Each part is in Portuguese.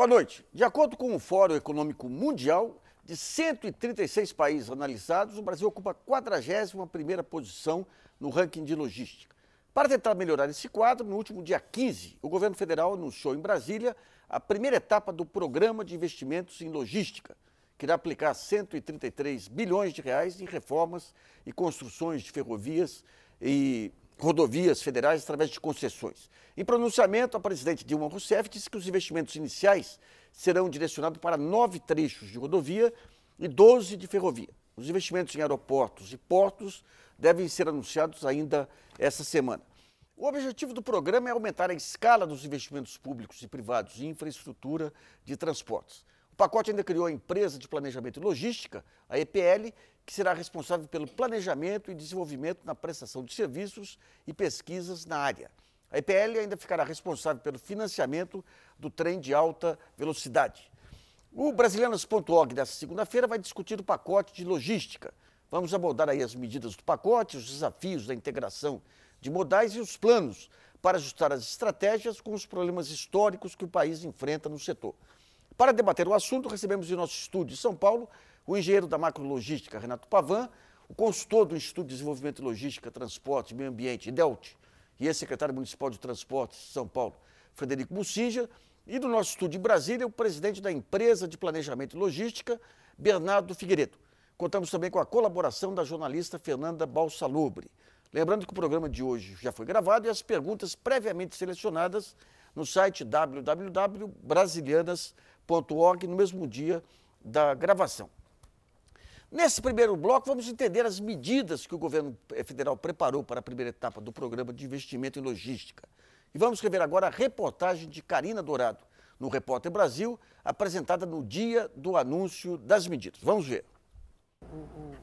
Boa noite. De acordo com o Fórum Econômico Mundial, de 136 países analisados, o Brasil ocupa a 41ª posição no ranking de logística. Para tentar melhorar esse quadro, no último dia 15, o governo federal anunciou em Brasília a primeira etapa do Programa de Investimentos em Logística, que irá aplicar 133 bilhões de reais em reformas e construções de ferrovias e rodovias federais através de concessões. Em pronunciamento, a presidente Dilma Rousseff disse que os investimentos iniciais serão direcionados para 9 trechos de rodovia e 12 de ferrovia. Os investimentos em aeroportos e portos devem ser anunciados ainda essa semana. O objetivo do programa é aumentar a escala dos investimentos públicos e privados em infraestrutura de transportes. O pacote ainda criou a Empresa de Planejamento e Logística, a EPL, que será responsável pelo planejamento e desenvolvimento na prestação de serviços e pesquisas na área. A EPL ainda ficará responsável pelo financiamento do trem de alta velocidade. O Brasilianas.org desta segunda-feira vai discutir o pacote de logística. Vamos abordar aí as medidas do pacote, os desafios da integração de modais e os planos para ajustar as estratégias com os problemas históricos que o país enfrenta no setor. Para debater o assunto, recebemos em nosso estúdio de São Paulo o engenheiro da macrologística, Renato Pavan, o consultor do Instituto de Desenvolvimento e Logística, Transporte e Meio Ambiente, IDELT, e ex-secretário municipal de Transportes de São Paulo, Frederico Bucija, e do nosso estúdio em Brasília, o presidente da Empresa de Planejamento e Logística, Bernardo Figueiredo. Contamos também com a colaboração da jornalista Fernanda Balsalobre. Lembrando que o programa de hoje já foi gravado e as perguntas previamente selecionadas no site www.brasilianas.org no mesmo dia da gravação. Nesse primeiro bloco, vamos entender as medidas que o governo federal preparou para a primeira etapa do Programa de Investimento em Logística. E vamos rever agora a reportagem de Karina Dourado, no Repórter Brasil, apresentada no dia do anúncio das medidas. Vamos ver.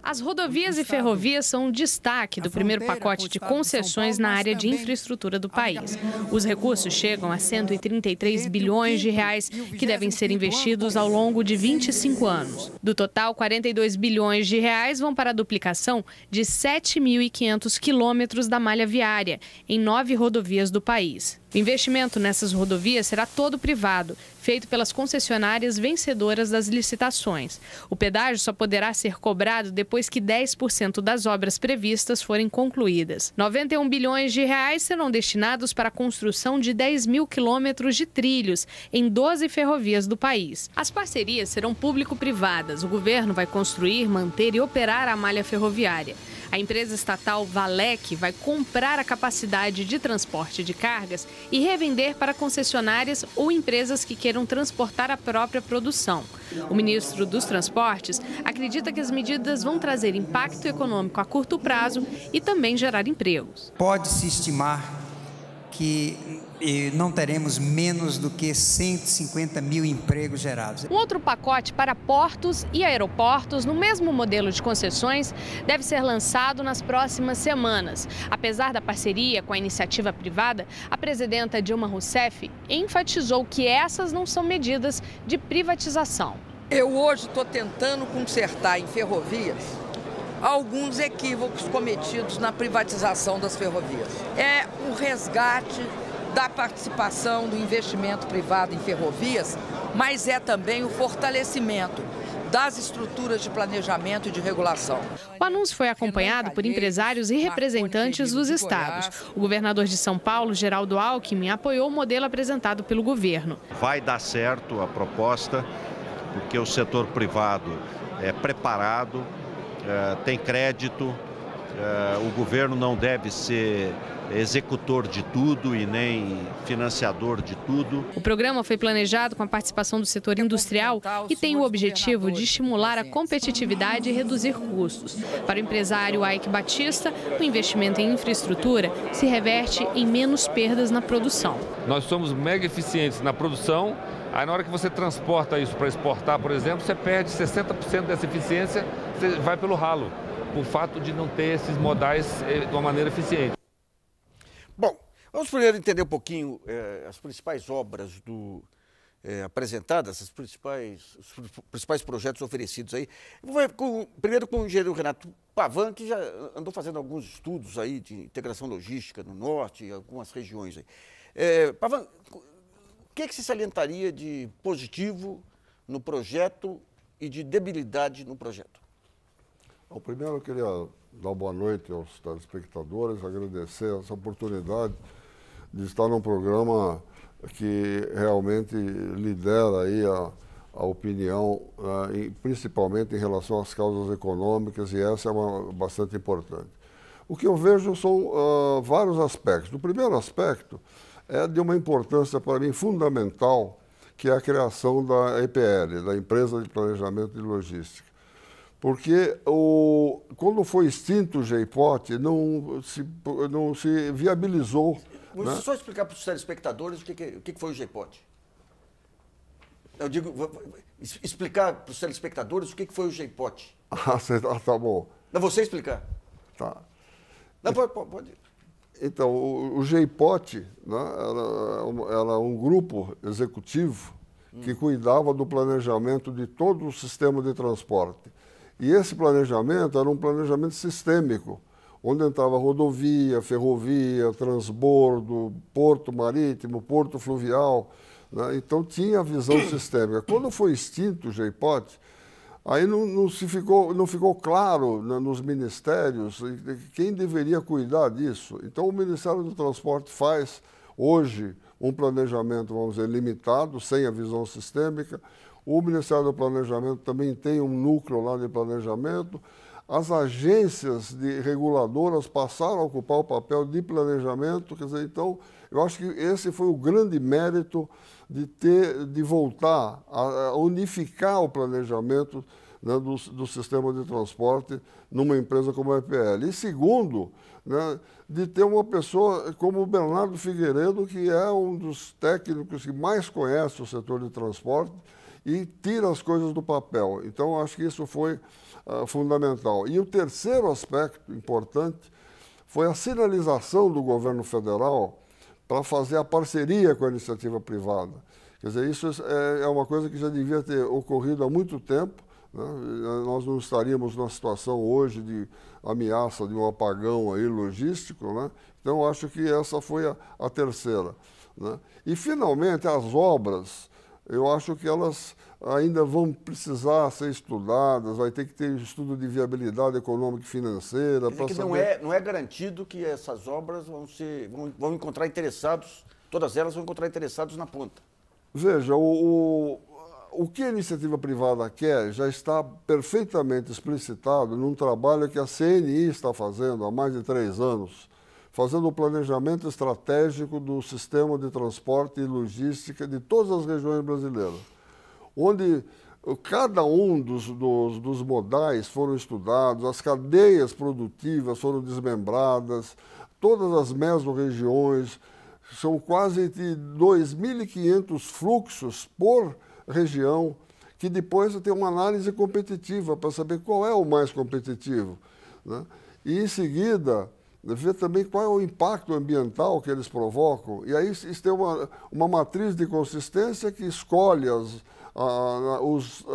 As rodovias e ferrovias são um destaque do primeiro pacote de concessões na área de infraestrutura do país. Os recursos chegam a 133 bilhões de reais que devem ser investidos ao longo de 25 anos. Do total, 42 bilhões de reais vão para a duplicação de 7.500 quilômetros da malha viária em 9 rodovias do país. O investimento nessas rodovias será todo privado, feito pelas concessionárias vencedoras das licitações. O pedágio só poderá ser cobrado depois que 10% das obras previstas forem concluídas. 91 bilhões de reais serão destinados para a construção de 10 mil quilômetros de trilhos em 12 ferrovias do país. As parcerias serão público-privadas. O governo vai construir, manter e operar a malha ferroviária. A empresa estatal Valec vai comprar a capacidade de transporte de cargas e revender para concessionárias ou empresas que queiram transportar a própria produção. O ministro dos Transportes acredita que as medidas vão trazer impacto econômico a curto prazo e também gerar empregos. Pode-se estimar que não teremos menos do que 150 mil empregos gerados. Um outro pacote para portos e aeroportos, no mesmo modelo de concessões, deve ser lançado nas próximas semanas. Apesar da parceria com a iniciativa privada, a presidenta Dilma Rousseff enfatizou que essas não são medidas de privatização. Eu hoje estou tentando consertar em ferrovias alguns equívocos cometidos na privatização das ferrovias. É o resgate da participação do investimento privado em ferrovias, mas é também o fortalecimento das estruturas de planejamento e de regulação. O anúncio foi acompanhado por empresários e representantes dos estados. O governador de São Paulo, Geraldo Alckmin, apoiou o modelo apresentado pelo governo. Vai dar certo a proposta, porque o setor privado é preparado, tem crédito, o governo não deve ser executor de tudo e nem financiador de tudo. O programa foi planejado com a participação do setor industrial e tem o objetivo de estimular a competitividade e reduzir custos. Para o empresário Ike Batista, o investimento em infraestrutura se reverte em menos perdas na produção. Nós somos mega eficientes na produção, aí na hora que você transporta isso para exportar, por exemplo, você perde 60% dessa eficiência, você vai pelo ralo, por fato de não ter esses modais de uma maneira eficiente. Bom, vamos primeiro entender um pouquinho as principais obras apresentadas, os principais projetos oferecidos aí. Primeiro com o engenheiro Renato Pavan, que já andou fazendo alguns estudos aí de integração logística no norte e algumas regiões aí. Pavan, o que se salientaria de positivo no projeto e de debilidade no projeto? Bom, primeiro eu queria dar boa noite aos telespectadores, agradecer essa oportunidade de estar num programa que realmente lidera aí a opinião, principalmente em relação às causas econômicas, e essa é bastante importante. O que eu vejo são vários aspectos. O primeiro aspecto é de uma importância para mim fundamental, que é a criação da EPL, da Empresa de Planejamento e Logística. Porque quando foi extinto o GEIPOT, não se viabilizou. Vou só explicar para os telespectadores o que foi o GEIPOT. Eu digo, explicar para os telespectadores o que foi o GEIPOT. Tá bom. Não, você explicar. Tá. Não, pode. Então, o GEIPOT, né, era um grupo executivo que cuidava do planejamento de todo o sistema de transporte. E esse planejamento era um planejamento sistêmico, onde entrava rodovia, ferrovia, transbordo, porto marítimo, porto fluvial, né? Então tinha a visão sistêmica. Quando foi extinto o GEIPOT, aí não ficou claro, né, nos ministérios quem deveria cuidar disso. Então o Ministério do Transporte faz hoje um planejamento, vamos dizer, limitado, sem a visão sistêmica. O Ministério do Planejamento também tem um núcleo lá de planejamento. As agências reguladoras passaram a ocupar o papel de planejamento. Quer dizer, então, eu acho que esse foi o grande mérito de voltar a unificar o planejamento, né, do sistema de transporte numa empresa como a EPL. E segundo, né, de ter uma pessoa como o Bernardo Figueiredo, que é um dos técnicos que mais conhece o setor de transporte e tira as coisas do papel. Então, acho que isso foi fundamental. E o terceiro aspecto importante foi a sinalização do governo federal para fazer a parceria com a iniciativa privada. Quer dizer, isso é uma coisa que já devia ter ocorrido há muito tempo, né? Nós não estaríamos numa situação hoje de ameaça de um apagão aí logístico, né? Então, acho que essa foi a terceira, né? E, finalmente, as obras, eu acho que elas ainda vão precisar ser estudadas, vai ter que ter estudo de viabilidade econômica e financeira. Quer dizer que não é garantido que essas obras vão encontrar interessados, todas elas vão encontrar interessados na ponta. Veja, o que a iniciativa privada quer já está perfeitamente explicitado num trabalho que a CNI está fazendo há mais de 3 anos, fazendo o planejamento estratégico do sistema de transporte e logística de todas as regiões brasileiras, onde cada um dos modais foram estudados, as cadeias produtivas foram desmembradas, todas as mesorregiões, são quase de 2.500 fluxos por região, que depois tem uma análise competitiva para saber qual é o mais competitivo, né? E, em seguida, ver também qual é o impacto ambiental que eles provocam. E aí isso tem uma matriz de consistência que escolhe os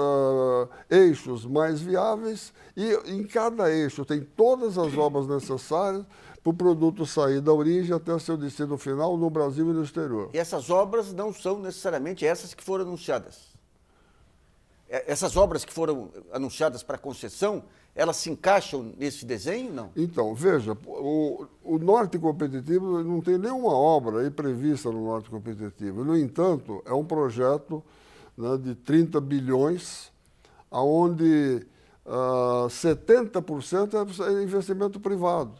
eixos mais viáveis, e em cada eixo tem todas as obras necessárias para o produto sair da origem até seu destino final no Brasil e no exterior. E essas obras não são necessariamente essas que foram anunciadas? Essas obras que foram anunciadas para concessão, elas se encaixam nesse desenho, não? Então, veja, o Norte Competitivo não tem nenhuma obra aí prevista no Norte Competitivo. No entanto, é um projeto, né, de 30 bilhões, onde 70% é investimento privado,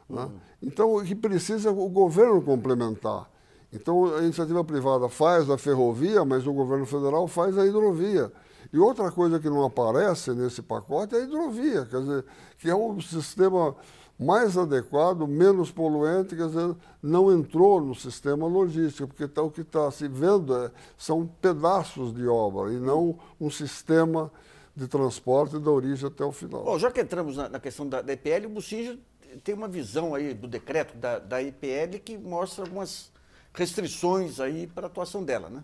né? Então, o que precisa é o governo complementar. Então, a iniciativa privada faz a ferrovia, mas o governo federal faz a hidrovia. E outra coisa que não aparece nesse pacote é a hidrovia, quer dizer, que é um sistema mais adequado, menos poluente, quer dizer, não entrou no sistema logístico, porque o que está se vendo são pedaços de obra e não um sistema de transporte da origem até o final. Bom, já que entramos na questão da EPL, o Bucinja tem uma visão aí do decreto da EPL que mostra algumas restrições aí para a atuação dela, né?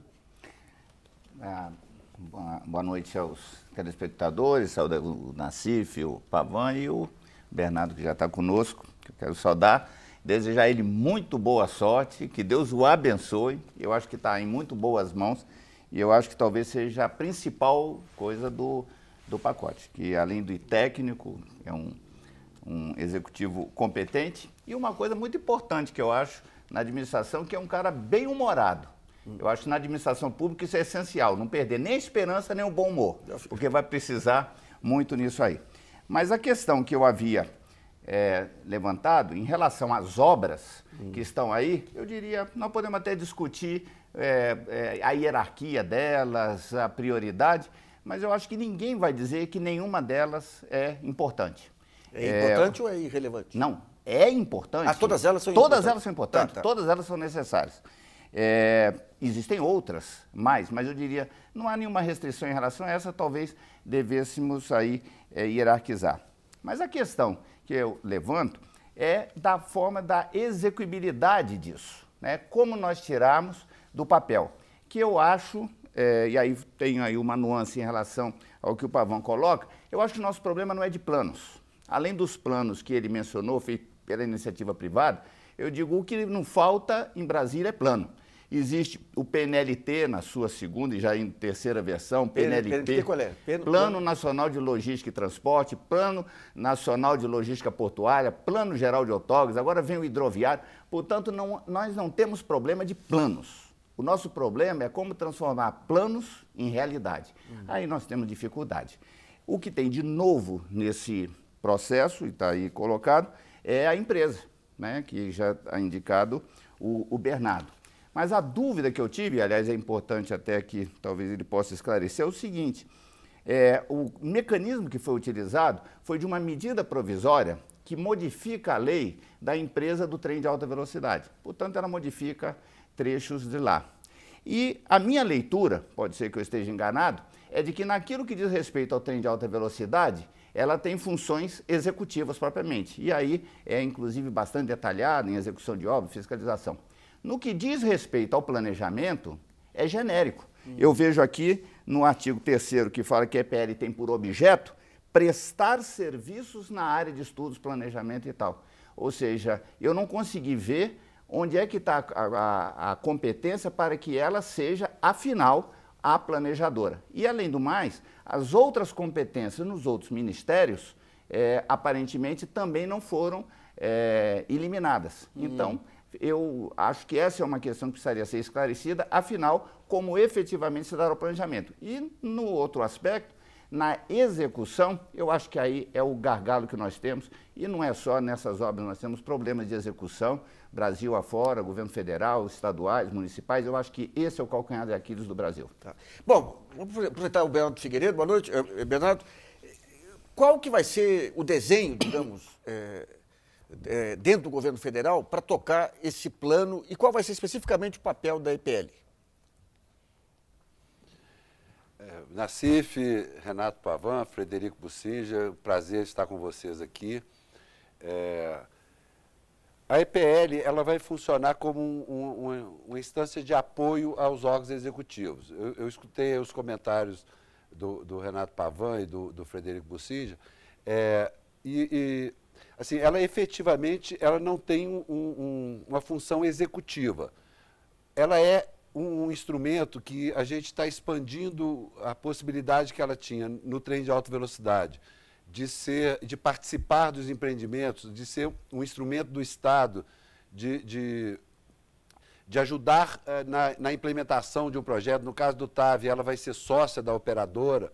Boa noite aos telespectadores, o Nassif, o Pavan e o Bernardo, que já está conosco, que eu quero saudar. desejar a ele muito boa sorte, que Deus o abençoe. Eu acho que está em muito boas mãos e eu acho que talvez seja a principal coisa do pacote, que além do técnico, é um executivo competente e uma coisa muito importante que eu acho na administração, que é um cara bem humorado. Eu acho que na administração pública isso é essencial, não perder nem a esperança nem o bom humor, porque vai precisar muito nisso aí. Mas a questão que eu havia levantado em relação às obras que estão aí, eu diria, nós podemos até discutir a hierarquia delas, a prioridade, mas eu acho que ninguém vai dizer que nenhuma delas é importante. É importante ou é irrelevante? Não, é importante. Ah, todas elas são importantes? Todas elas são importantes, Tá. todas elas são necessárias. Existem outras mais, mas eu diria, não há nenhuma restrição em relação a essa, talvez devêssemos aí hierarquizar. Mas a questão que eu levanto é da forma da execuibilidade disso, né? Como nós tirarmos do papel, que eu acho, e aí tem aí uma nuance em relação ao que o Pavão coloca, eu acho que o nosso problema não é de planos. Além dos planos que ele mencionou, feitos pela iniciativa privada, eu digo o que não falta em Brasília é plano. Existe o PNLT na sua segunda e já em terceira versão, PNLT, qual é? Plano Nacional de Logística e Transporte, Plano Nacional de Logística Portuária, Plano Geral de Autódromos, agora vem o hidroviário. Portanto, nós não temos problema de planos. O nosso problema é como transformar planos em realidade. Aí nós temos dificuldade. O que tem de novo nesse processo, e está aí colocado, é a empresa, né, que já está indicado o Bernardo. Mas a dúvida que eu tive, aliás, é importante até que talvez ele possa esclarecer, é o seguinte, o mecanismo que foi utilizado foi de uma medida provisória que modifica a lei da empresa do trem de alta velocidade. Portanto, ela modifica trechos de lá. E a minha leitura, pode ser que eu esteja enganado, é de que naquilo que diz respeito ao trem de alta velocidade, ela tem funções executivas propriamente. E aí é, inclusive, bastante detalhada em execução de obra, fiscalização. No que diz respeito ao planejamento, é genérico. Eu vejo aqui no artigo 3º que fala que a EPL tem por objeto prestar serviços na área de estudos, planejamento e tal. Ou seja, eu não consegui ver onde é que está a competência para que ela seja, afinal, a planejadora. E, além do mais, as outras competências nos outros ministérios, aparentemente, também não foram eliminadas. Então, eu acho que essa é uma questão que precisaria ser esclarecida, afinal, como efetivamente se dá o planejamento. E, no outro aspecto, na execução, eu acho que aí é o gargalo que nós temos, e não é só nessas obras, nós temos problemas de execução, Brasil afora, governo federal, estaduais, municipais, eu acho que esse é o calcanhar de Aquiles do Brasil. Tá. Bom, vamos apresentar o Bernardo Figueiredo. Boa noite, Bernardo. Qual que vai ser o desenho, digamos, dentro do governo federal para tocar esse plano e qual vai ser especificamente o papel da EPL? Nassif, Renato Pavão, Frederico Bussinja, prazer estar com vocês aqui. A EPL ela vai funcionar como uma instância de apoio aos órgãos executivos. Eu escutei os comentários do Renato Pavão e do Frederico Bussinja, assim, ela efetivamente ela não tem uma função executiva. Ela é um instrumento que a gente está expandindo a possibilidade que ela tinha no trem de alta velocidade, de participar dos empreendimentos, de ser um instrumento do Estado, de ajudar na implementação de um projeto. No caso do TAV, ela vai ser sócia da operadora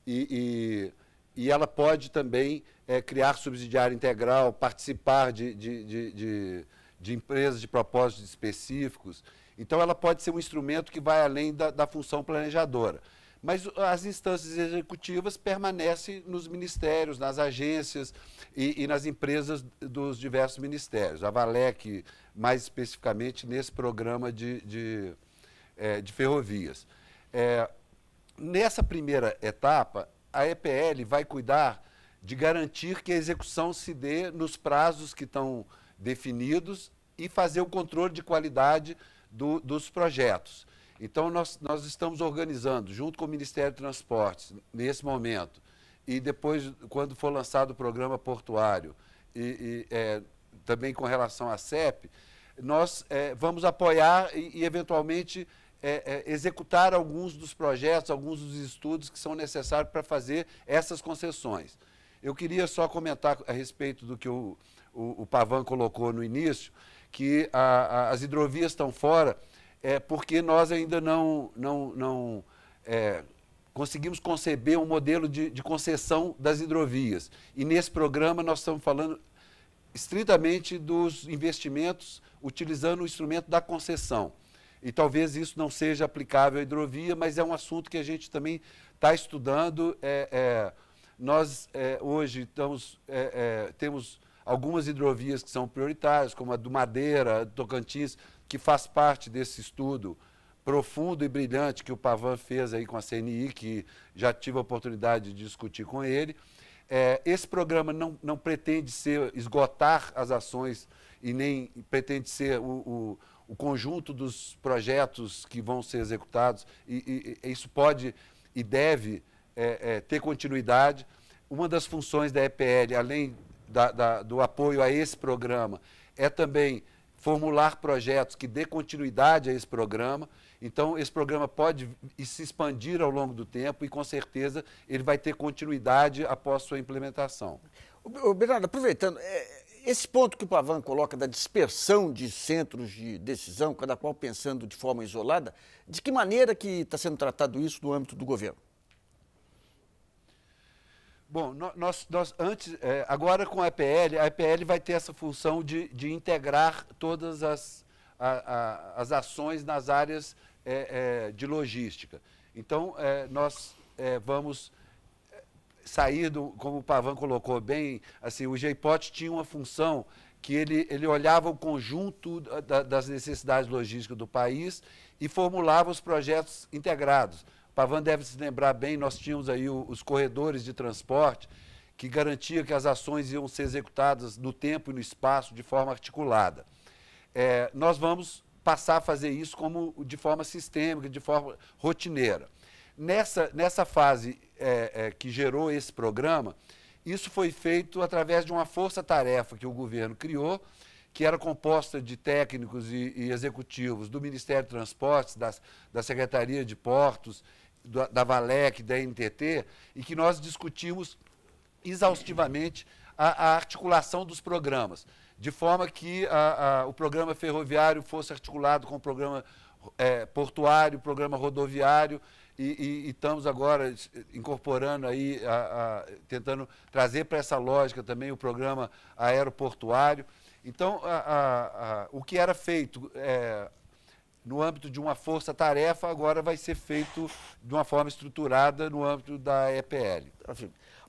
e ela pode também criar subsidiária integral, participar de empresas de propósitos específicos. Então, ela pode ser um instrumento que vai além da função planejadora. Mas as instâncias executivas permanecem nos ministérios, nas agências e nas empresas dos diversos ministérios. A Valec, mais especificamente, nesse programa de ferrovias. Nessa primeira etapa, a EPL vai cuidar de garantir que a execução se dê nos prazos que estão definidos e fazer o controle de qualidade dos projetos. Então, nós estamos organizando, junto com o Ministério de Transportes, nesse momento, e depois, quando for lançado o programa portuário, também com relação à CEP, nós vamos apoiar e eventualmente, executar alguns dos projetos, alguns dos estudos que são necessários para fazer essas concessões. Eu queria só comentar a respeito do que o Pavan colocou no início, que as hidrovias estão fora, porque nós ainda não conseguimos conceber um modelo de concessão das hidrovias. E nesse programa nós estamos falando estritamente dos investimentos utilizando o instrumento da concessão. E talvez isso não seja aplicável à hidrovia, mas é um assunto que a gente também está estudando. Nós hoje temos algumas hidrovias que são prioritárias, como a do Madeira, a do Tocantins, que faz parte desse estudo profundo e brilhante que o Pavan fez aí com a CNI, que já tive a oportunidade de discutir com ele. Esse programa não pretende esgotar as ações e nem pretende ser o conjunto dos projetos que vão ser executados, e isso pode e deve ter continuidade. Uma das funções da EPL, além do apoio a esse programa, é também formular projetos que dê continuidade a esse programa. Então, esse programa pode se expandir ao longo do tempo e, com certeza, ele vai ter continuidade após sua implementação. Bernardo, aproveitando, esse ponto que o Pavan coloca da dispersão de centros de decisão, cada qual pensando de forma isolada, de que maneira que está sendo tratado isso no âmbito do governo? Bom, agora com a EPL vai ter essa função de integrar todas as ações nas áreas de logística. Então, nós vamos sair como o Pavan colocou bem, assim, o GEIPOT tinha uma função que ele olhava o conjunto das necessidades logísticas do país e formulava os projetos integrados. O Pavan deve se lembrar bem, nós tínhamos aí os corredores de transporte que garantia que as ações iam ser executadas no tempo e no espaço de forma articulada. Nós vamos passar a fazer isso de forma sistêmica, de forma rotineira. Nessa fase que gerou esse programa, isso foi feito através de uma força-tarefa que o governo criou, que era composta de técnicos e executivos do Ministério de Transportes, da Secretaria de Portos, da Valec, da NTT, e que nós discutimos exaustivamente a articulação dos programas, de forma que o programa ferroviário fosse articulado com o programa portuário, o programa rodoviário, e estamos agora incorporando aí, tentando trazer para essa lógica também o programa aeroportuário. Então, o que era feito no âmbito de uma força-tarefa, agora vai ser feito de uma forma estruturada no âmbito da EPL.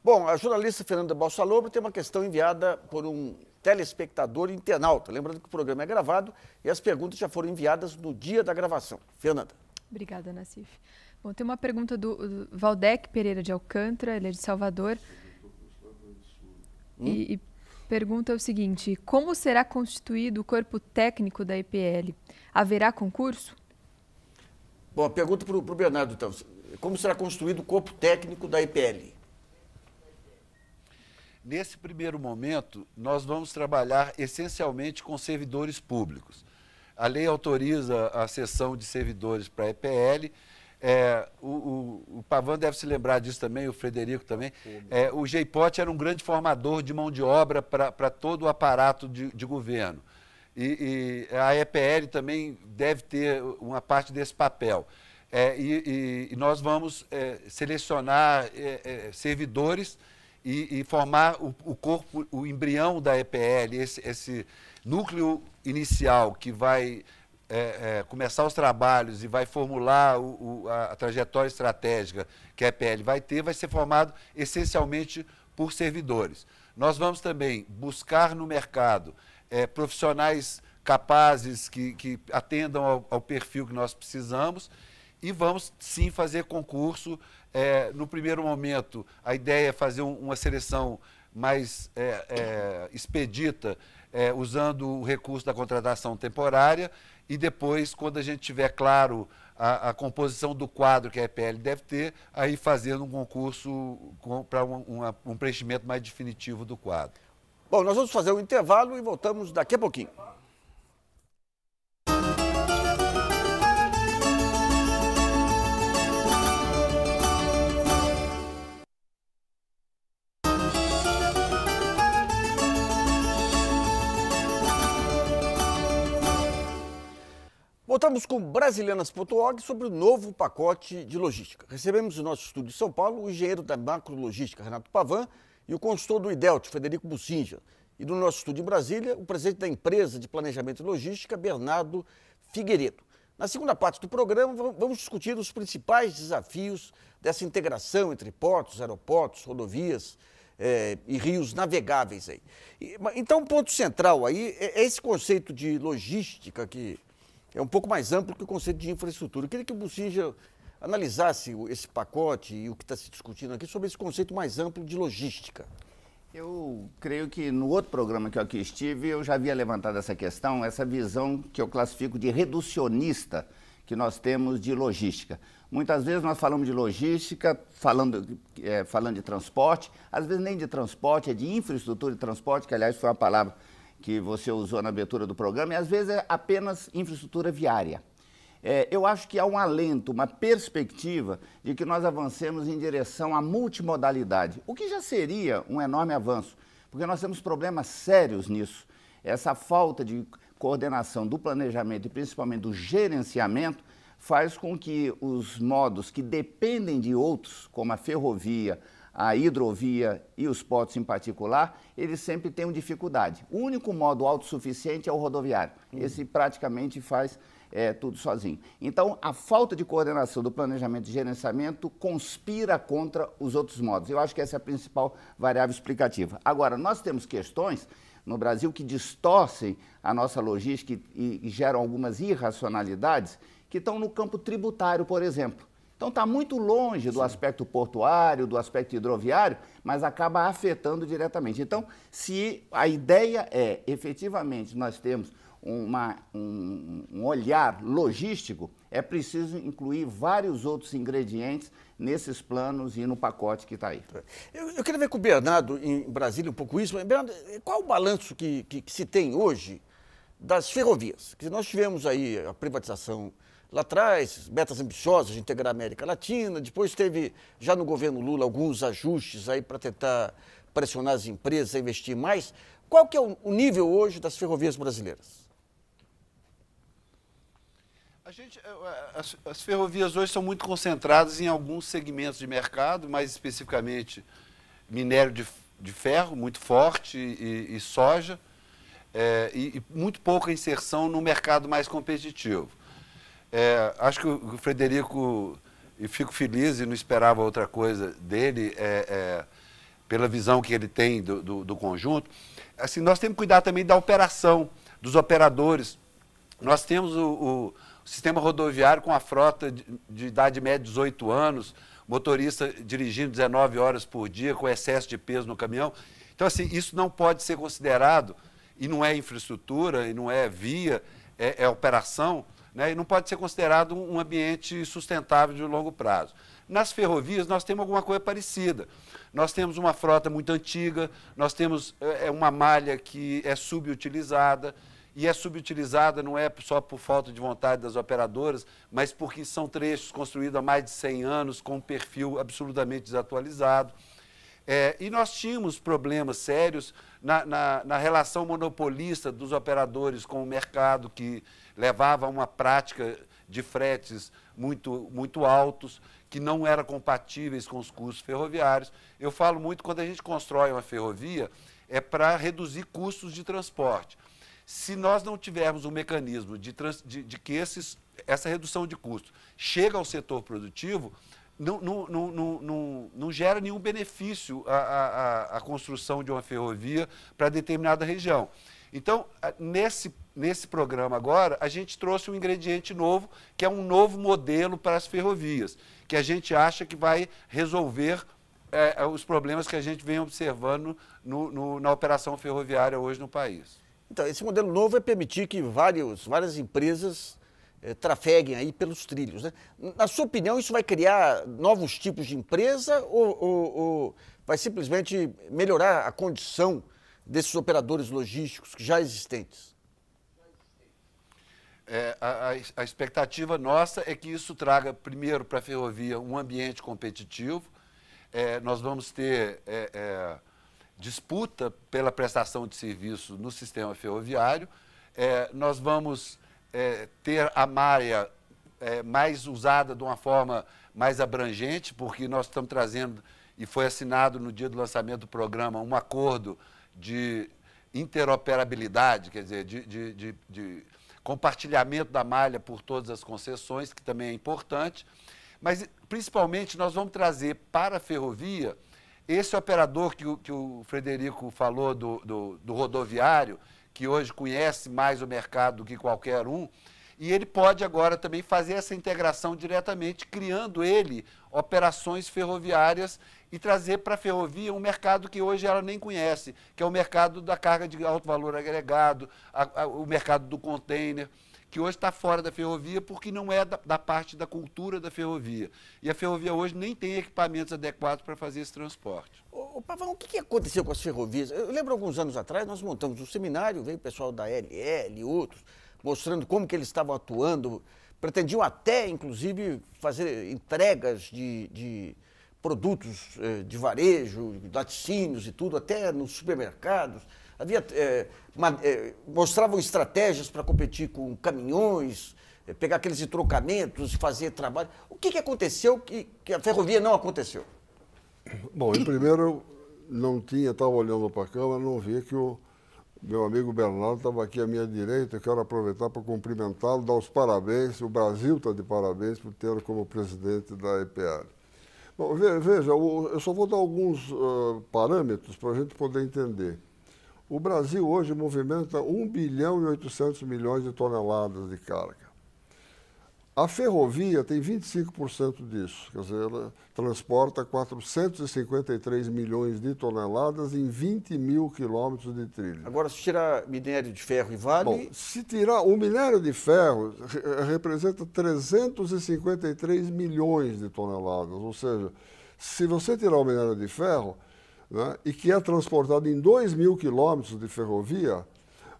Bom, a jornalista Fernanda Balsalobo tem uma questão enviada por um telespectador internauta. Lembrando que o programa é gravado e as perguntas já foram enviadas no dia da gravação. Fernanda. Obrigada, Nassif. Bom, tem uma pergunta do Valdec Pereira de Alcântara, ele é de Salvador, e pergunta o seguinte: como será constituído o corpo técnico da EPL? Haverá concurso? Bom, a pergunta para o Bernardo, então. Como será constituído o corpo técnico da EPL? Nesse primeiro momento, nós vamos trabalhar essencialmente com servidores públicos. A lei autoriza a cessão de servidores para a EPL. O Pavan deve se lembrar disso também, o Frederico também. O GEIPOT era um grande formador de mão de obra para todo o aparato de governo. E a EPL também deve ter uma parte desse papel. E nós vamos selecionar servidores e formar o corpo, o embrião da EPL, esse núcleo inicial que vai começar os trabalhos e vai formular a trajetória estratégica que a EPL vai ter, vai ser formado essencialmente por servidores. Nós vamos também buscar no mercado profissionais capazes que atendam ao perfil que nós precisamos e vamos sim fazer concurso. No primeiro momento, a ideia é fazer uma seleção mais expedita, usando o recurso da contratação temporária, e depois, quando a gente tiver claro a composição do quadro que a EPL deve ter, aí fazendo um concurso para um preenchimento mais definitivo do quadro. Bom, nós vamos fazer um intervalo e voltamos daqui a pouquinho. Voltamos com Brasilianas.org sobre o novo pacote de logística. Recebemos no nosso estúdio de São Paulo o engenheiro da macrologística, Renato Pavan, e o consultor do IDELT, Frederico Bussinja. E no nosso estúdio em Brasília, o presidente da empresa de planejamento e logística, Bernardo Figueiredo. Na segunda parte do programa, vamos discutir os principais desafios dessa integração entre portos, aeroportos, rodovias e rios navegáveis aí. Então, o ponto central aí é esse conceito de logística que é um pouco mais amplo que o conceito de infraestrutura. Eu queria que o Bussinja analisasse esse pacote e o que está se discutindo aqui sobre esse conceito mais amplo de logística. Eu creio que no outro programa que eu aqui estive, eu já havia levantado essa questão, essa visão que eu classifico de reducionista que nós temos de logística. Muitas vezes nós falamos de logística, falando de transporte, às vezes nem de transporte, é de infraestrutura de transporte, que aliás foi uma palavra que você usou na abertura do programa, e às vezes é apenas infraestrutura viária. Eu acho que há um alento, uma perspectiva de que nós avancemos em direção à multimodalidade, o que já seria um enorme avanço, porque nós temos problemas sérios nisso. Essa falta de coordenação do planejamento e principalmente do gerenciamento faz com que os modos que dependem de outros, como a ferrovia, a hidrovia e os portos em particular, eles sempre têm dificuldade. O único modo autossuficiente é o rodoviário. Esse praticamente faz tudo sozinho. Então, a falta de coordenação do planejamento e gerenciamento conspira contra os outros modos. Eu acho que essa é a principal variável explicativa. Agora, nós temos questões no Brasil que distorcem a nossa logística e geram algumas irracionalidades que estão no campo tributário, por exemplo. Então, está muito longe do aspecto portuário, do aspecto hidroviário, mas acaba afetando diretamente. Então, se a ideia é, efetivamente, nós temos um olhar logístico, é preciso incluir vários outros ingredientes nesses planos e no pacote que está aí. Eu queria ver com o Bernardo, em Brasília, um pouco isso. Mas, Bernardo, qual o balanço que se tem hoje das ferrovias? Nós tivemos aí a privatização lá atrás, metas ambiciosas de integrar a América Latina, depois teve, já no governo Lula, alguns ajustes aí para tentar pressionar as empresas a investir mais. Qual que é o nível hoje das ferrovias brasileiras? As ferrovias hoje são muito concentradas em alguns segmentos de mercado, mais especificamente minério de ferro, muito forte, e soja, e muito pouca inserção no mercado mais competitivo. Acho que o Frederico, e fico feliz e não esperava outra coisa dele, pela visão que ele tem do conjunto. Assim, nós temos que cuidar também da operação, dos operadores. Nós temos o sistema rodoviário com a frota de idade média de 18 anos, motorista dirigindo 19 horas por dia, com excesso de peso no caminhão. Então, assim, isso não pode ser considerado, e não é infraestrutura, e não é via, é operação, né? E não pode ser considerado um ambiente sustentável de longo prazo. Nas ferrovias, nós temos alguma coisa parecida. Nós temos uma frota muito antiga, nós temos uma malha que é subutilizada, e é subutilizada não é só por falta de vontade das operadoras, mas porque são trechos construídos há mais de 100 anos, com um perfil absolutamente desatualizado. E nós tínhamos problemas sérios na relação monopolista dos operadores com o mercado, que levava a uma prática de fretes muito altos, que não eram compatíveis com os custos ferroviários. Eu falo muito, quando a gente constrói uma ferrovia, é para reduzir custos de transporte. Se nós não tivermos um mecanismo de que essa redução de custos chega ao setor produtivo, não gera nenhum benefício a construção de uma ferrovia para determinada região. Então, nesse programa agora, a gente trouxe um ingrediente novo, que é um novo modelo para as ferrovias, que a gente acha que vai resolver os problemas que a gente vem observando na operação ferroviária hoje no país. Então, esse modelo novo é permitir que várias empresas trafeguem aí pelos trilhos, né? Na sua opinião, isso vai criar novos tipos de empresa ou vai simplesmente melhorar a condição desses operadores logísticos já existentes? A expectativa nossa é que isso traga, primeiro, para a ferrovia um ambiente competitivo. Nós vamos ter disputa pela prestação de serviço no sistema ferroviário. Nós vamos ter a malha mais usada de uma forma mais abrangente, porque nós estamos trazendo, e foi assinado no dia do lançamento do programa, um acordo de interoperabilidade, quer dizer, de compartilhamento da malha por todas as concessões, que também é importante. Mas, principalmente, nós vamos trazer para a ferrovia esse operador que o Frederico falou do rodoviário, que hoje conhece mais o mercado do que qualquer um, e ele pode agora também fazer essa integração diretamente, criando ele operações ferroviárias e trazer para a ferrovia um mercado que hoje ela nem conhece, que é o mercado da carga de alto valor agregado, o mercado do container, que hoje está fora da ferrovia porque não é da parte da cultura da ferrovia. E a ferrovia hoje nem tem equipamentos adequados para fazer esse transporte. Ô Pavão, o que aconteceu com as ferrovias? Eu lembro alguns anos atrás, nós montamos um seminário, veio o pessoal da LL e outros, mostrando como que eles estavam atuando, pretendiam até, inclusive, fazer entregas de produtos de varejo, laticínios e tudo, até nos supermercados. Havia, mostravam estratégias para competir com caminhões, pegar aqueles entrocamentos, fazer trabalho. O que aconteceu que a ferrovia não aconteceu? Bom, em primeiro, estava olhando para a Câmara, não vi que o meu amigo Bernardo estava aqui à minha direita. Eu quero aproveitar para cumprimentá-lo, dar os parabéns. O Brasil está de parabéns por tê-lo como presidente da EPL. Bom, veja, eu só vou dar alguns parâmetros para a gente poder entender. O Brasil hoje movimenta 1 bilhão e 800 milhões de toneladas de carga. A ferrovia tem 25% disso, quer dizer, ela transporta 453 milhões de toneladas em 20 mil quilômetros de trilha. Agora, se tirar minério de ferro e vale... Bom, se tirar o minério de ferro, representa 353 milhões de toneladas, ou seja, se você tirar o minério de ferro, né, e que é transportado em 2 mil quilômetros de ferrovia,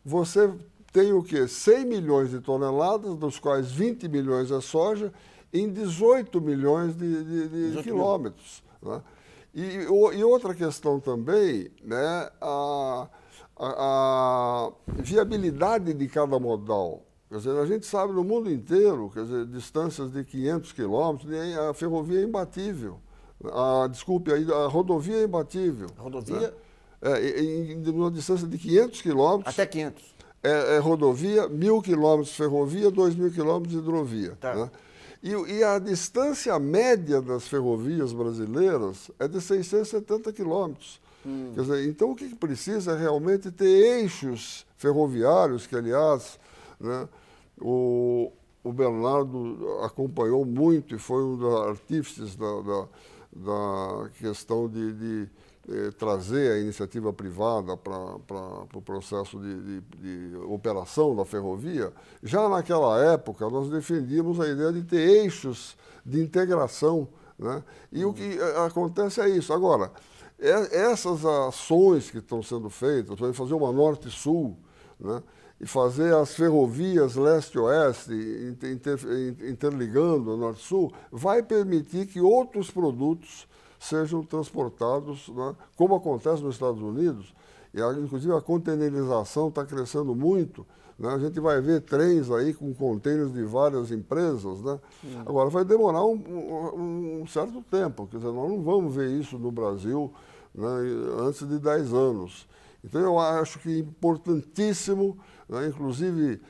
você tem o quê? 100 milhões de toneladas, dos quais 20 milhões é soja, em 18 milhões de quilômetros. Né? E outra questão também, né, a viabilidade de cada modal. Quer dizer, a gente sabe no mundo inteiro, quer dizer, distâncias de 500 quilômetros, a ferrovia é imbatível. A rodovia é imbatível. A rodovia? Né? Em uma distância de 500 quilômetros. Até 500. É rodovia, 1.000 quilômetros ferrovia, 2.000 quilômetros hidrovia. Tá. Né? E a distância média das ferrovias brasileiras é de 670 quilômetros. Quer dizer, então o que precisa é realmente ter eixos ferroviários, que aliás, né, o Bernardo acompanhou muito e foi um dos artífices da questão de trazer a iniciativa privada para o processo de operação da ferrovia. Já naquela época, nós defendíamos a ideia de ter eixos de integração. Né? E o que acontece é isso. Agora, essas ações que estão sendo feitas, vai fazer uma norte-sul, né? E fazer as ferrovias leste-oeste, interligando o norte-sul, vai permitir que outros produtos sejam transportados, né, como acontece nos Estados Unidos, e inclusive a containerização está crescendo muito, né, a gente vai ver trens aí com containers de várias empresas, né? Agora vai demorar um certo tempo, quer dizer, nós não vamos ver isso no Brasil, né, antes de 10 anos. Então eu acho que é importantíssimo, né, inclusive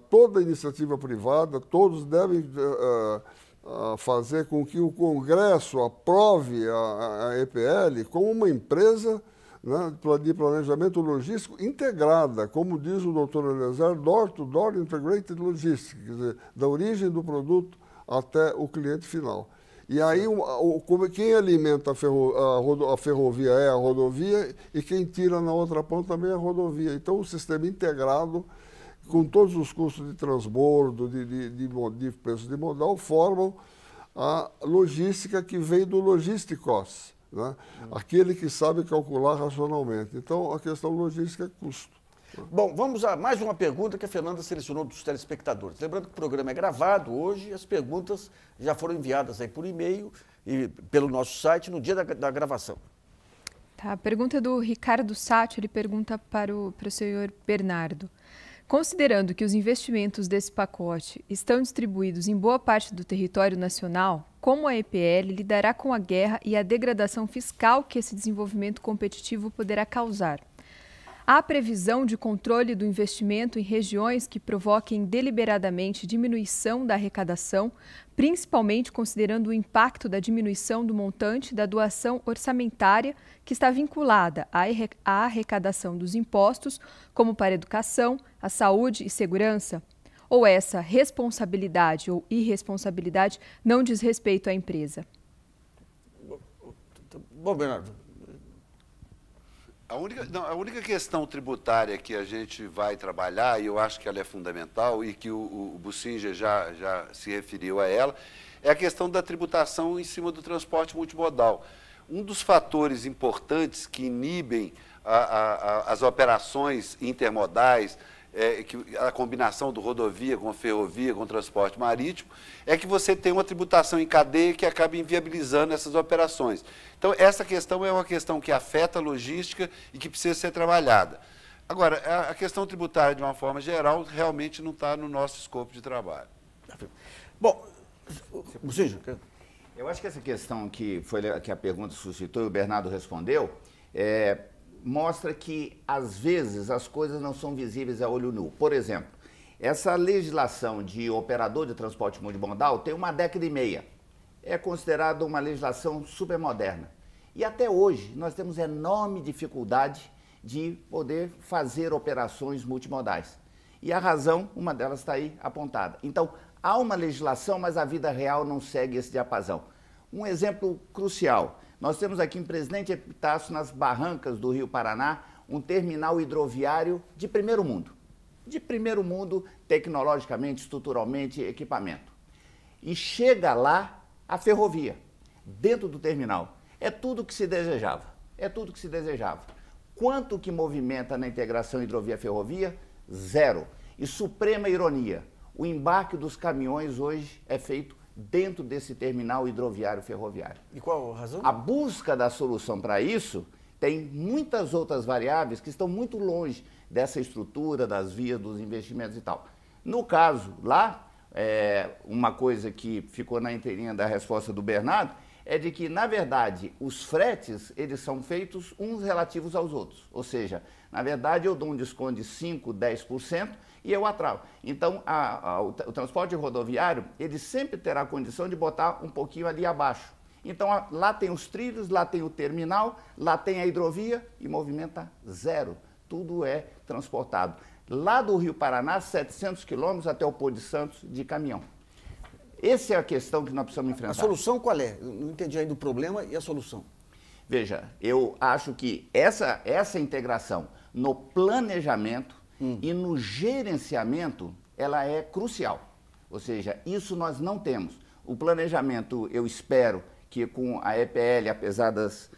toda a iniciativa privada, todos devem fazer com que o Congresso aprove a EPL como uma empresa, né, de planejamento logístico integrada, como diz o Dr. Eliezer, door-to-door integrated logistics, quer dizer, da origem do produto até o cliente final. E aí quem alimenta a ferrovia é a rodovia e quem tira na outra ponta também é a rodovia. Então o sistema integrado, com todos os custos de transbordo, de preço de modal, formam a logística que vem do Logisticos, né? Aquele que sabe calcular racionalmente. Então, a questão logística é custo. Bom, vamos a mais uma pergunta que a Fernanda selecionou dos telespectadores. Lembrando que o programa é gravado hoje, as perguntas já foram enviadas aí por e-mail e pelo nosso site no dia da gravação. Tá, a pergunta é do Ricardo Sátio, ele pergunta para o senhor Bernardo. Considerando que os investimentos desse pacote estão distribuídos em boa parte do território nacional, como a EPL lidará com a guerra e a degradação fiscal que esse desenvolvimento competitivo poderá causar? Há previsão de controle do investimento em regiões que provoquem deliberadamente diminuição da arrecadação, principalmente considerando o impacto da diminuição do montante da doação orçamentária que está vinculada à arrecadação dos impostos, como para a educação, a saúde e segurança? Ou essa responsabilidade ou irresponsabilidade não diz respeito à empresa? Bom, Bernardo. A única questão tributária que a gente vai trabalhar, e eu acho que ela é fundamental, e que o Bussinger já se referiu a ela, é a questão da tributação em cima do transporte multimodal. Um dos fatores importantes que inibem as operações intermodais, a combinação do rodovia com ferrovia, com transporte marítimo, é que você tem uma tributação em cadeia que acaba inviabilizando essas operações. Então, essa questão é uma questão que afeta a logística e que precisa ser trabalhada. Agora, a questão tributária, de uma forma geral, realmente não está no nosso escopo de trabalho. Bom, eu acho que essa questão que a pergunta suscitou e o Bernardo respondeu, mostra que, às vezes, as coisas não são visíveis a olho nu. Por exemplo, essa legislação de operador de transporte multimodal tem uma década e meia. É considerada uma legislação super moderna. E até hoje nós temos enorme dificuldade de poder fazer operações multimodais. E a razão, uma delas está aí apontada. Então, há uma legislação, mas a vida real não segue esse diapasão. Um exemplo crucial. Nós temos aqui em Presidente Epitácio, nas barrancas do Rio Paraná, um terminal hidroviário de primeiro mundo. De primeiro mundo, tecnologicamente, estruturalmente, equipamento. E chega lá a ferrovia, dentro do terminal. É tudo que se desejava. É tudo que se desejava. Quanto que movimenta na integração hidrovia-ferrovia? Zero. E suprema ironia, o embarque dos caminhões hoje é feito dentro desse terminal hidroviário ferroviário. E qual a razão? A busca da solução para isso tem muitas outras variáveis que estão muito longe dessa estrutura, das vias, dos investimentos e tal. No caso, lá, uma coisa que ficou na inteirinha da resposta do Bernardo é de que, na verdade, os fretes, eles são feitos uns relativos aos outros. Ou seja, na verdade, eu dou um desconto de 5%, 10% e eu atraso. Então, o transporte rodoviário, ele sempre terá a condição de botar um pouquinho ali abaixo. Então, lá tem os trilhos, lá tem o terminal, lá tem a hidrovia e movimenta zero. Tudo é transportado. Lá do Rio Paraná, 700 quilômetros até o Porto de Santos de caminhão. Essa é a questão que nós precisamos enfrentar. A solução qual é? Eu não entendi ainda o problema e a solução. Veja, eu acho que essa integração no planejamento e no gerenciamento, ela é crucial. Ou seja, isso nós não temos. O planejamento, eu espero que com a EPL, apesar das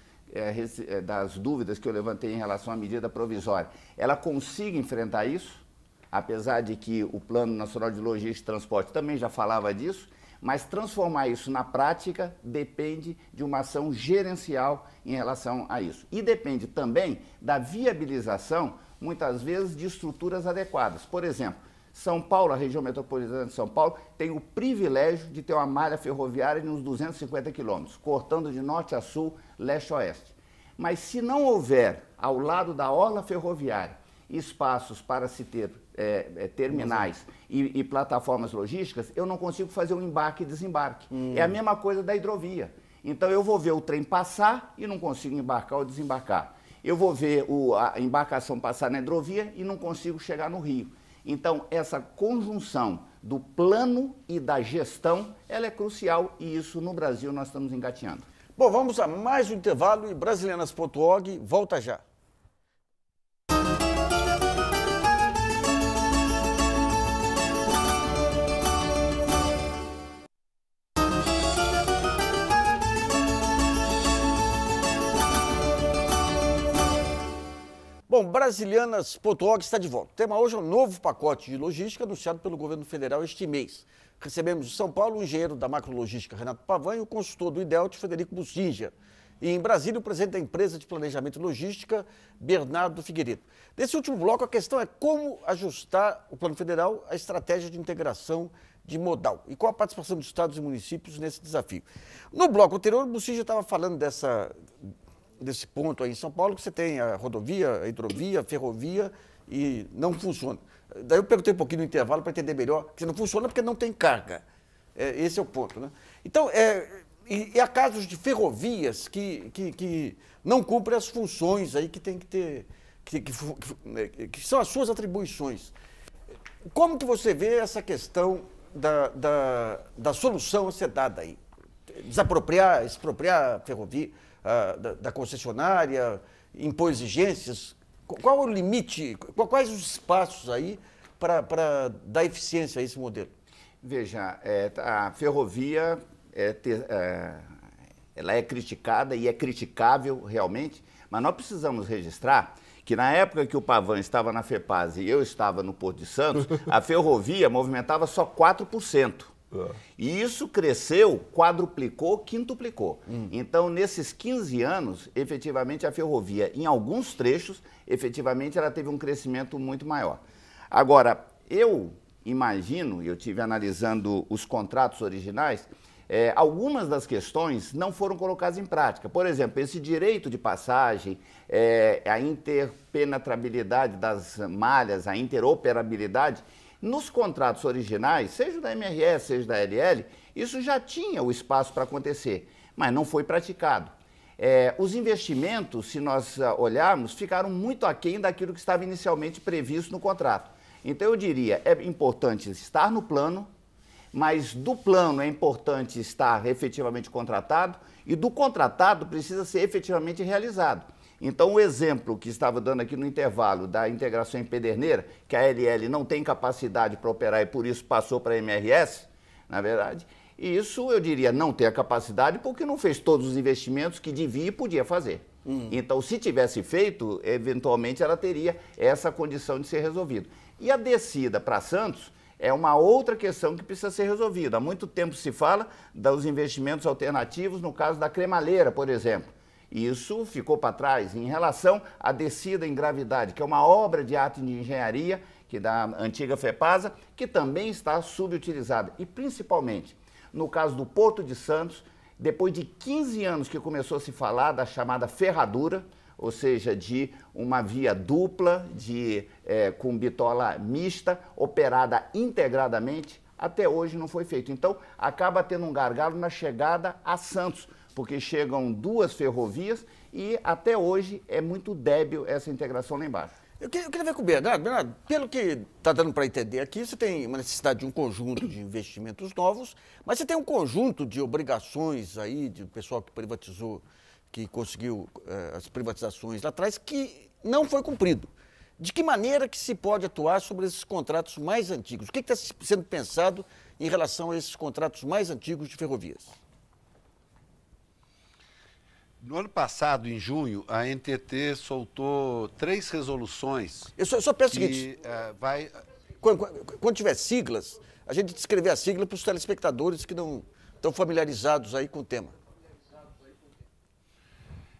dúvidas que eu levantei em relação à medida provisória, ela consiga enfrentar isso, apesar de que o Plano Nacional de Logística e Transporte também já falava disso, mas transformar isso na prática depende de uma ação gerencial em relação a isso. E depende também da viabilização, muitas vezes, de estruturas adequadas. Por exemplo, São Paulo, a região metropolitana de São Paulo, tem o privilégio de ter uma malha ferroviária de uns 250 quilômetros, cortando de norte a sul, leste a oeste. Mas se não houver, ao lado da orla ferroviária, espaços para se ter terminais e plataformas logísticas, eu não consigo fazer um embarque e desembarque. É a mesma coisa da hidrovia. Então, eu vou ver o trem passar e não consigo embarcar ou desembarcar. Eu vou ver a embarcação passar na hidrovia e não consigo chegar no rio. Então, essa conjunção do plano e da gestão, ela é crucial e isso no Brasil nós estamos engatinhando. Bom, vamos a mais um intervalo e Brasilianas.org volta já. Bom, Brasilianas.org está de volta. O tema hoje é um novo pacote de logística anunciado pelo governo federal este mês. Recebemos de São Paulo o engenheiro da macrologística Renato Pavan e o consultor do IDELT, Frederico Bussinger. E em Brasília, o presidente da empresa de planejamento e logística, Bernardo Figueiredo. Nesse último bloco, a questão é como ajustar o plano federal à estratégia de integração de modal e qual a participação dos estados e municípios nesse desafio. No bloco anterior, o Bussinger estava falando desse ponto aí em São Paulo, que você tem a rodovia, a hidrovia, a ferrovia e não funciona. Daí eu perguntei um pouquinho no intervalo para entender melhor, que não funciona porque não tem carga. Esse é o ponto, né? Então, e há casos de ferrovias que não cumprem as funções aí que tem que ter, que são as suas atribuições. Como que você vê essa questão da solução a ser dada aí? Expropriar a ferrovia da concessionária, impor exigências? Qual é o limite, quais os espaços aí para dar eficiência a esse modelo? Veja, a ferrovia ela é criticada e é criticável realmente, mas nós precisamos registrar que na época que o Pavan estava na FEPASA e eu estava no Porto de Santos, a ferrovia movimentava só 4%. E isso cresceu, quadruplicou, quintuplicou. Então, nesses 15 anos, efetivamente, a ferrovia, em alguns trechos, efetivamente, ela teve um crescimento muito maior. Agora, eu imagino, eu estive analisando os contratos originais, algumas das questões não foram colocadas em prática. Por exemplo, esse direito de passagem, a interpenetrabilidade das malhas, a interoperabilidade, nos contratos originais, seja da MRS, seja da LL, isso já tinha o espaço para acontecer, mas não foi praticado. Os investimentos, se nós olharmos, ficaram muito aquém daquilo que estava inicialmente previsto no contrato. Então, eu diria, é importante estar no plano, mas do plano é importante estar efetivamente contratado e do contratado precisa ser efetivamente realizado. Então, o exemplo que estava dando aqui no intervalo da integração em Pederneira, que a LL não tem capacidade para operar e por isso passou para a MRS, na verdade, e isso eu diria não tem a capacidade porque não fez todos os investimentos que devia e podia fazer. Então, se tivesse feito, eventualmente ela teria essa condição de ser resolvida. E a descida para Santos é uma outra questão que precisa ser resolvida. Há muito tempo se fala dos investimentos alternativos, no caso da cremalheira, por exemplo. Isso ficou para trás em relação à descida em gravidade, que é uma obra de arte de engenharia que da antiga FEPASA, que também está subutilizada. E principalmente, no caso do Porto de Santos, depois de 15 anos que começou a se falar da chamada ferradura, ou seja, de uma via dupla, com bitola mista, operada integradamente, até hoje não foi feito. Então, acaba tendo um gargalo na chegada a Santos, porque chegam duas ferrovias e até hoje é muito débil essa integração lá embaixo. Eu queria ver com o Bernardo. Bernardo, pelo que está dando para entender aqui, você tem uma necessidade de um conjunto de investimentos novos, mas você tem um conjunto de obrigações aí, de pessoal que privatizou, que conseguiu as privatizações lá atrás, que não foi cumprido. De que maneira que se pode atuar sobre esses contratos mais antigos? O que está sendo pensado em relação a esses contratos mais antigos de ferrovias? No ano passado, em junho, a NTT soltou 3 resoluções. Eu só peço o seguinte, quando tiver siglas, a gente descrever a sigla para os telespectadores que não estão familiarizados aí com o tema.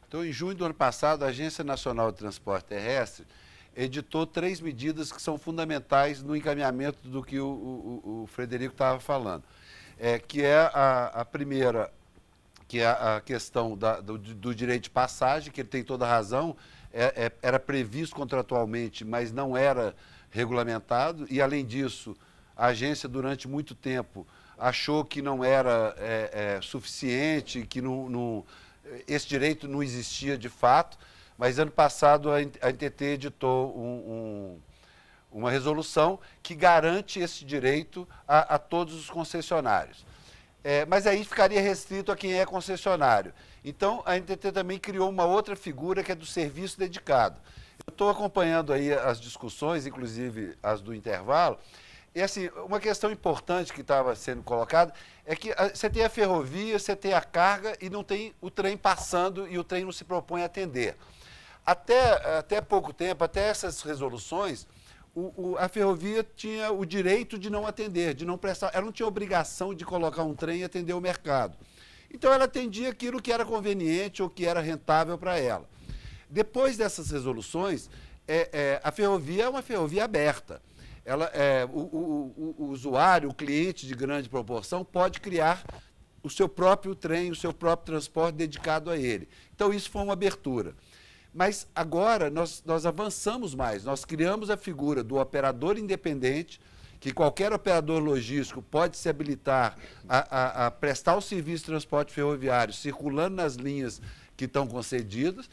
Então, em junho do ano passado, a Agência Nacional de Transporte Terrestre editou 3 medidas que são fundamentais no encaminhamento do que o Frederico estava falando. Que é a primeira, que é a questão do direito de passagem, que ele tem toda a razão, era previsto contratualmente, mas não era regulamentado, e além disso, a agência durante muito tempo achou que não era suficiente, que esse direito não existia de fato, mas ano passado a NTT editou uma resolução que garante esse direito a todos os concessionários. Mas aí ficaria restrito a quem é concessionário. Então, a NTT também criou uma outra figura que é do serviço dedicado. Eu estou acompanhando aí as discussões, inclusive as do intervalo, e assim, uma questão importante que estava sendo colocada é que você tem a ferrovia, você tem a carga e não tem o trem passando e o trem não se propõe a atender. Até pouco tempo, até essas resoluções, a ferrovia tinha o direito de não atender, de não prestar. Ela não tinha obrigação de colocar um trem e atender o mercado. Então, ela atendia aquilo que era conveniente ou que era rentável para ela. Depois dessas resoluções, a ferrovia é uma ferrovia aberta. O usuário, o cliente de grande proporção, pode criar o seu próprio trem, o seu próprio transporte dedicado a ele. Então, isso foi uma abertura. Mas agora nós avançamos mais, nós criamos a figura do operador independente, que qualquer operador logístico pode se habilitar a prestar o serviço de transporte ferroviário circulando nas linhas que estão concedidas.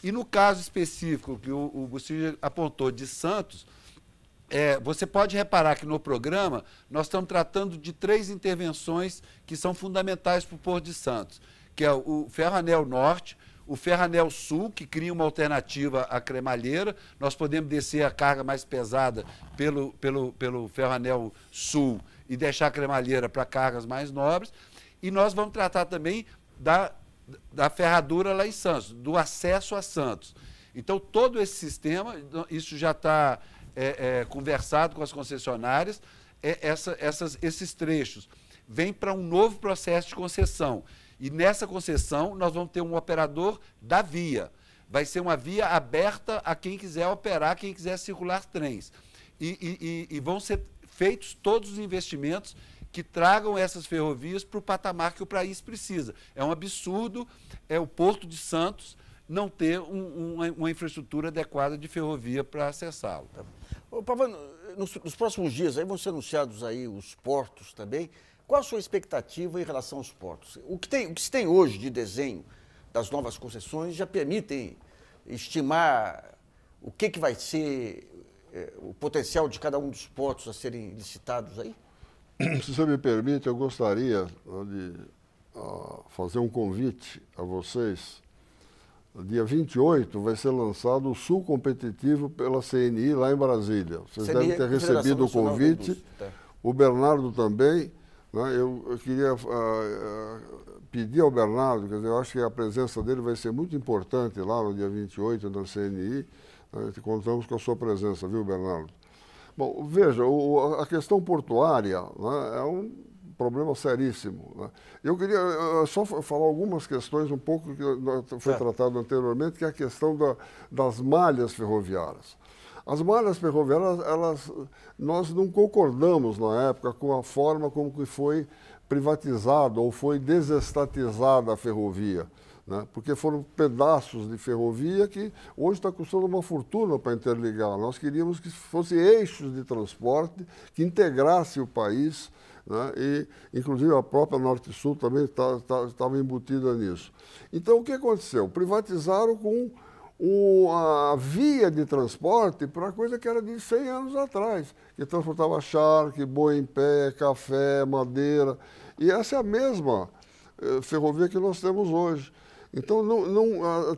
E no caso específico que o Bucir apontou de Santos, você pode reparar que no programa nós estamos tratando de 3 intervenções que são fundamentais para o Porto de Santos, que é o Ferroanel Norte, o Ferroanel Sul, que cria uma alternativa à cremalheira. Nós podemos descer a carga mais pesada pelo Ferroanel Sul e deixar a cremalheira para cargas mais nobres. E nós vamos tratar também da ferradura lá em Santos, do acesso a Santos. Então, todo esse sistema, isso já está conversado com as concessionárias, esses trechos vêm para um novo processo de concessão. E nessa concessão, nós vamos ter um operador da via. Vai ser uma via aberta a quem quiser operar, quem quiser circular trens. E vão ser feitos todos os investimentos que tragam essas ferrovias para o patamar que o país precisa. É um absurdo o Porto de Santos não ter uma infraestrutura adequada de ferrovia para acessá-lo. Ô, Pavano, nos próximos dias aí vão ser anunciados aí os portos também. Qual a sua expectativa em relação aos portos? O que se tem hoje de desenho das novas concessões já permitem estimar o que vai ser o potencial de cada um dos portos a serem licitados aí? Se você me permite, eu gostaria de fazer um convite a vocês. Dia 28 vai ser lançado o Sul Competitivo pela CNI lá em Brasília. Vocês devem ter recebido o convite. O Bernardo também. Eu queria pedir ao Bernardo, quer dizer, eu acho que a presença dele vai ser muito importante lá no dia 28 na CNI. Contamos com a sua presença, viu, Bernardo? Bom, veja, a questão portuária, né, é um problema seríssimo. Né? Eu queria só falar algumas questões um pouco que foi tratado anteriormente, que é a questão das malhas ferroviárias. As malhas ferroviárias, nós não concordamos na época com a forma como que foi privatizada ou foi desestatizada a ferrovia, né? Porque foram pedaços de ferrovia que hoje está custando uma fortuna para interligar. Nós queríamos que fossem eixos de transporte que integrasse o país, né? E, inclusive, a própria Norte-Sul também estava embutida nisso. Então, o que aconteceu? Privatizaram com a via de transporte para coisa que era de 100 anos atrás, que transportava charque, boi em pé, café, madeira. E essa é a mesma ferrovia que nós temos hoje. Então,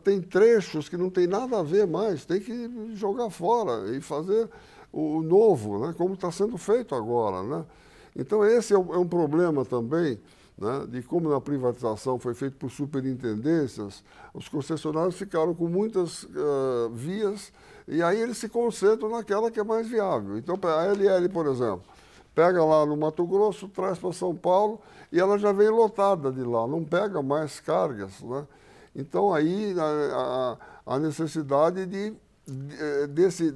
tem trechos que não tem nada a ver mais, tem que jogar fora e fazer o novo, né, como está sendo feito agora. Né? Então, esse é um problema também, né, de como na privatização foi feito por superintendências, os concessionários ficaram com muitas vias e aí eles se concentram naquela que é mais viável. Então, a LL, por exemplo, pega lá no Mato Grosso, traz para São Paulo e ela já vem lotada de lá, não pega mais cargas. Né? Então, aí a necessidade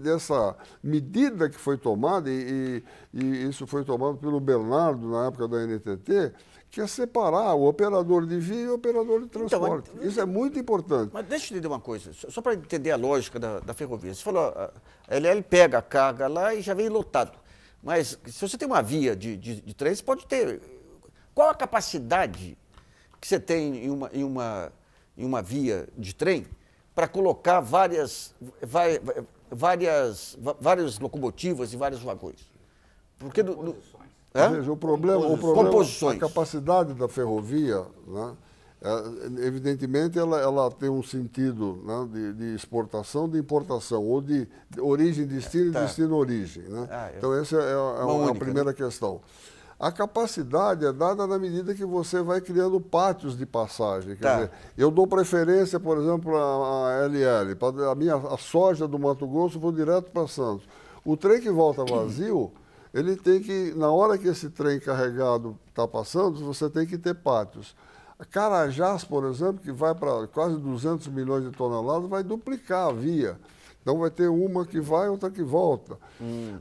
dessa medida que foi tomada, e isso foi tomado pelo Bernardo na época da NTT, que é separar o operador de via e o operador de transporte. Então, isso é muito importante. Mas deixa eu entender uma coisa, só para entender a lógica da ferrovia. Você falou, a LL pega a carga lá e já vem lotado. Mas se você tem uma via de trem, você pode ter... Qual a capacidade que você tem em uma via de trem para colocar várias locomotivas e vários vagões? Porque Veja, o problema a capacidade da ferrovia, né, evidentemente ela tem um sentido, né, de exportação, de importação, ou de origem-destino e destino-origem. Né? Então, essa é a primeira questão. A capacidade é dada na medida que você vai criando pátios de passagem. Quer dizer, eu dou preferência, por exemplo, à LL. A soja do Mato Grosso vou direto para Santos. O trem que volta vazio, ele tem que, na hora que esse trem carregado está passando, você tem que ter pátios. A Carajás, por exemplo, que vai para quase 200 milhões de toneladas, vai duplicar a via. Então vai ter uma que vai e outra que volta.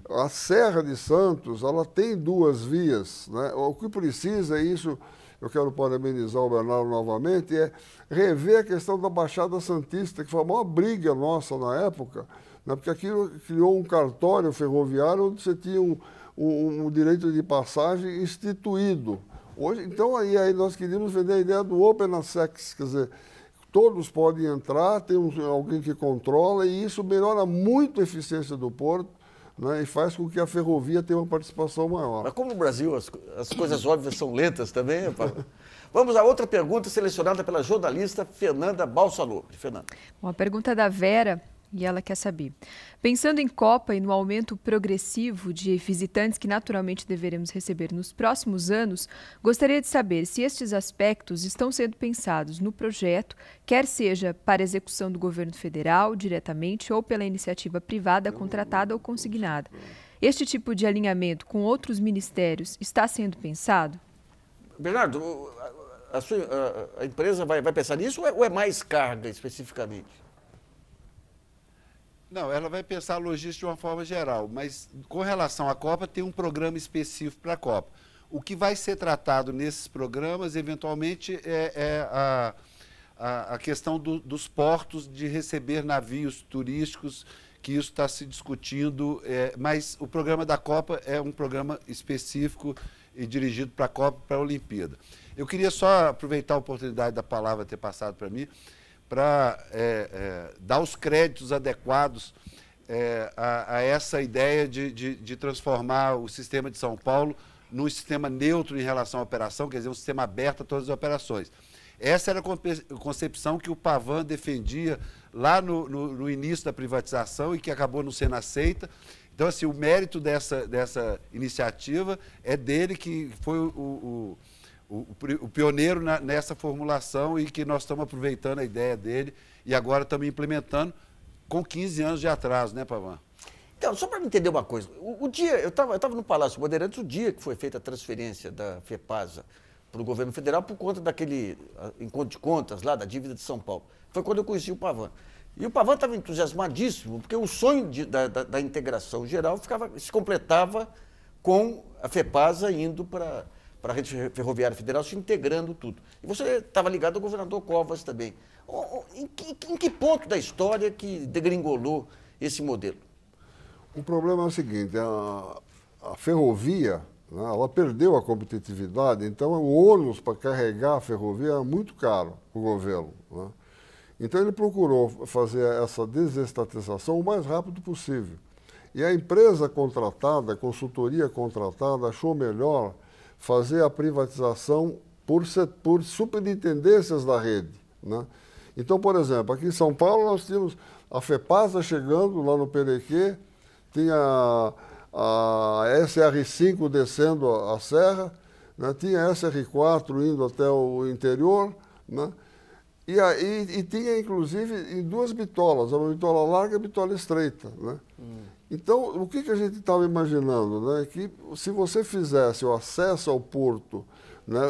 A Serra de Santos, ela tem 2 vias, né? O que precisa, isso eu quero parabenizar o Bernardo novamente, é rever a questão da Baixada Santista, que foi a maior briga nossa na época, né? Porque aquilo criou um cartório ferroviário onde você tinha um direito de passagem instituído. Hoje, então aí nós queríamos vender a ideia do Open Access, quer dizer, todos podem entrar, tem alguém que controla e isso melhora muito a eficiência do porto, né, e faz com que a ferrovia tenha uma participação maior. Mas como no Brasil as coisas óbvias são lentas também, Pavão? Vamos a outra pergunta selecionada pela jornalista Fernanda Balsalobre. Fernanda. Bom, a pergunta é da Vera e ela quer saber. Pensando em Copa e no aumento progressivo de visitantes que naturalmente deveremos receber nos próximos anos, gostaria de saber se estes aspectos estão sendo pensados no projeto, quer seja para execução do governo federal, diretamente, ou pela iniciativa privada contratada ou consignada. Este tipo de alinhamento com outros ministérios está sendo pensado? Bernardo, a empresa vai pensar nisso ou é mais carga especificamente? Não, ela vai pensar a logística de uma forma geral, mas com relação à Copa, tem um programa específico para a Copa. O que vai ser tratado nesses programas, eventualmente, é a questão dos portos de receber navios turísticos, que isso está se discutindo, mas o programa da Copa é um programa específico e dirigido para a Copa e para a Olimpíada. Eu queria só aproveitar a oportunidade da palavra ter passado para mim, para dar os créditos adequados a essa ideia de transformar o sistema de São Paulo num sistema neutro em relação à operação, quer dizer, um sistema aberto a todas as operações. Essa era a concepção que o Pavan defendia lá no início da privatização e que acabou não sendo aceita. Então, assim, o mérito dessa iniciativa é dele, que foi o pioneiro nessa formulação e que nós estamos aproveitando a ideia dele e agora estamos implementando com 15 anos de atraso, né, Pavan? Então, só para me entender uma coisa, eu estava no Palácio Bandeirantes o dia que foi feita a transferência da FEPASA para o governo federal por conta daquele encontro de contas lá da dívida de São Paulo. Foi quando eu conheci o Pavan. E o Pavan estava entusiasmadíssimo, porque o sonho da integração geral se completava com a FEPASA indo para a rede ferroviária federal, se integrando tudo. E você estava ligado ao governador Covas também. Em que ponto da história que degringolou esse modelo? O problema é o seguinte, a ferrovia, né, ela perdeu a competitividade, então o ônus para carregar a ferrovia era muito caro para o governo, né? Então ele procurou fazer essa desestatização o mais rápido possível. E a empresa contratada, a consultoria contratada, achou melhor fazer a privatização por superintendências da rede, né? Então, por exemplo, aqui em São Paulo nós tínhamos a FEPASA chegando lá no Perequê, tinha a SR5 descendo a serra, né? Tinha a SR4 indo até o interior, né? E tinha, inclusive, em 2 bitolas, uma bitola larga e uma bitola estreita, né? Então, o que a gente estava imaginando, né? Que se você fizesse o acesso ao porto, né,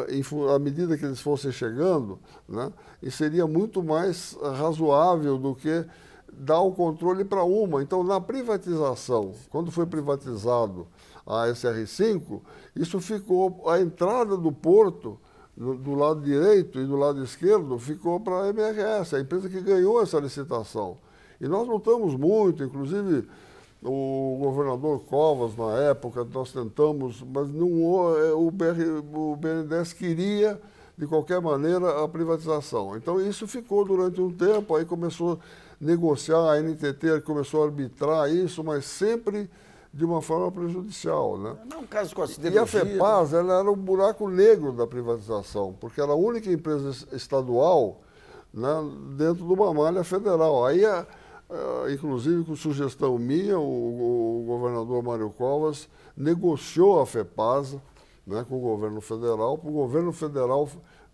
à medida que eles fossem chegando, né, e seria muito mais razoável do que dar o controle para uma. Então, na privatização, quando foi privatizado a SR5, isso ficou, a entrada do porto, do lado direito e do lado esquerdo, ficou para a MRS, a empresa que ganhou essa licitação. E nós lutamos muito, inclusive o governador Covas, na época, nós tentamos, mas não, o BNDES queria, de qualquer maneira, a privatização. Então, isso ficou durante um tempo, aí começou a negociar, a NTT começou a arbitrar isso, mas sempre de uma forma prejudicial, né? Não é um caso com a siderurgia. E a FEPASA, ela era um buraco negro da privatização, porque era a única empresa estadual, né, dentro de uma malha federal. Aí, inclusive com sugestão minha, o governador Mário Covas negociou a FEPASA, né, com o governo federal, para o governo federal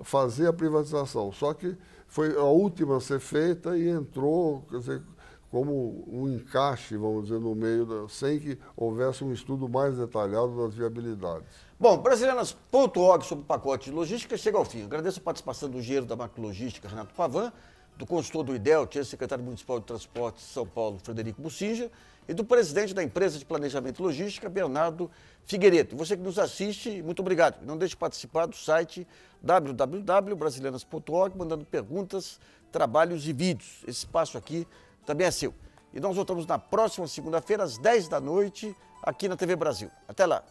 fazer a privatização. Só que foi a última a ser feita e entrou, quer dizer, como um encaixe, vamos dizer, no meio, sem que houvesse um estudo mais detalhado das viabilidades. Bom, Brasilianas.org sobre o pacote de logística chega ao fim. Agradeço a participação do engenheiro da Macrologística, Renato Pavan, do consultor do IDEL, secretário municipal de Transportes de São Paulo, Frederico Bucinja, e do presidente da empresa de planejamento e logística, Bernardo Figueiredo. E você que nos assiste, muito obrigado. Não deixe de participar do site www.brasilianas.org, mandando perguntas, trabalhos e vídeos. Esse espaço aqui também é seu. E nós voltamos na próxima segunda-feira, às 10 da noite, aqui na TV Brasil. Até lá.